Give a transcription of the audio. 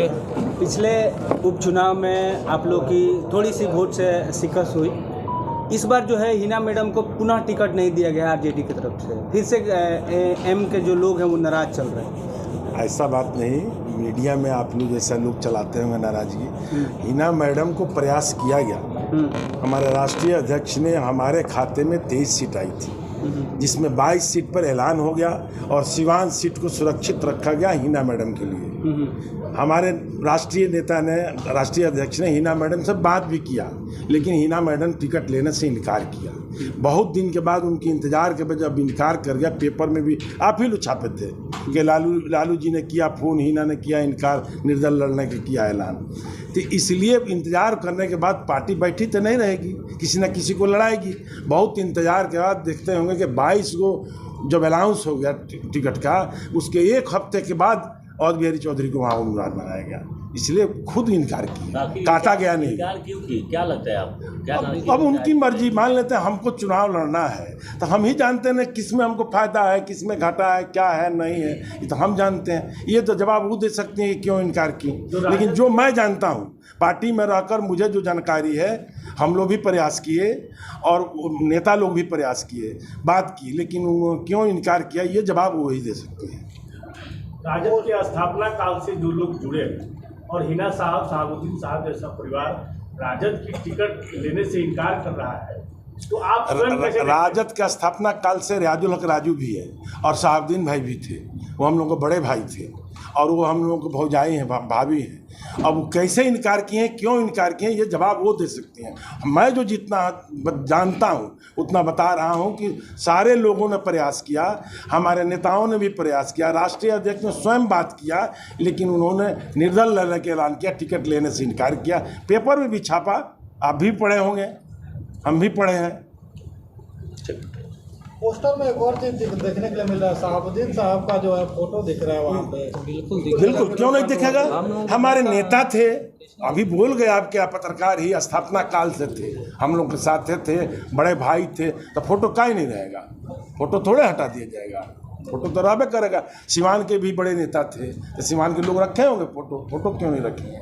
पिछले उपचुनाव में आप लोग की थोड़ी सी वोट से शिकस्त हुई। इस बार जो है हिना मैडम को पुनः टिकट नहीं दिया गया आरजेडी की तरफ से। फिर से एम के जो लोग हैं वो नाराज चल रहे हैं। ऐसा बात नहीं, मीडिया में आप लोग जैसा लोग चलाते होंगे नाराजगी। हिना मैडम को प्रयास किया गया। हमारे राष्ट्रीय अध्यक्ष ने हमारे खाते में 23 सीट आई थी, जिसमें 22 सीट पर ऐलान हो गया और सिवान सीट को सुरक्षित रखा गया हिना मैडम के लिए। हमारे राष्ट्रीय नेता ने, राष्ट्रीय अध्यक्ष ने हिना मैडम से बात भी किया, लेकिन हिना मैडम टिकट लेने से इनकार किया। बहुत दिन के बाद उनकी इंतजार के बाद जब इनकार कर गया, पेपर में भी आप ही लोग छापे थे कि लालू जी ने किया फ़ोन, हिना ने किया इनकार, निर्दल लड़ने के किया ऐलान। तो इसलिए इंतजार करने के बाद पार्टी बैठी तो नहीं रहेगी, किसी न किसी को लड़ाएगी। बहुत इंतजार के बाद देखते होंगे कि 22 को जब अनाउंस हो गया टिकट का, उसके एक हफ्ते के बाद और बिहारी चौधरी को वहाँ उम्मीदवार बनाया गया। इसलिए खुद इनकार किया, काटा गया नहीं। इनकार क्यों की? क्या लगता है आपको? अब उनकी मर्जी। मान लेते हैं हमको चुनाव लड़ना है तो हम ही जानते हैं किस में हमको फायदा है, किस में घाटा है, क्या है नहीं है, ये तो हम जानते हैं। ये तो जवाब वो दे सकते हैं कि क्यों इनकार की। लेकिन जो मैं जानता हूँ, पार्टी में रहकर मुझे जो जानकारी है, हम लोग भी प्रयास किए और नेता लोग भी प्रयास किए, बात की, लेकिन क्यों इनकार किया ये जवाब वो ही दे सकते हैं। राजद के स्थापना काल से जो लोग जुड़े और हिना साहब, शहाबुद्दीन साहब जैसा परिवार राजद की टिकट लेने से इनकार कर रहा है, तो आप राजद के स्थापना काल से रियाजुल हक राजू भी है और शहाबुद्दीन भाई भी थे। वो हम लोग को बड़े भाई थे और वो हम लोगों को भौजाई हैं, भाभी हैं। अब वो कैसे इनकार किए हैं, क्यों इनकार किए हैं, ये जवाब वो दे सकते हैं। मैं जो जितना जानता हूँ उतना बता रहा हूँ कि सारे लोगों ने प्रयास किया, हमारे नेताओं ने भी प्रयास किया, राष्ट्रीय अध्यक्ष ने स्वयं बात किया, लेकिन उन्होंने निर्दल लड़ने का ऐलान किया, टिकट लेने से इनकार किया। पेपर में भी छापा, आप भी पढ़े होंगे, हम भी पढ़े हैं। पोस्टर में एक और चीज देखने के लिए मिल रहा है, शहाबुद्दीन साहब का जो है फोटो दिख रहा है वहाँ पे। बिल्कुल, क्यों नहीं दिखेगा? हमारे नेता थे, अभी बोल गए आपके पत्रकार ही स्थापना काल से थे, हम लोग के साथ थे, बड़े भाई थे, तो फोटो का ही नहीं रहेगा। फोटो थोड़े हटा दिया जाएगा, फोटो तो रहबे करेगा। सिवान के भी बड़े नेता थे, तो सिवान के लोग रखे होंगे फोटो, फोटो क्यों नहीं रखेंगे?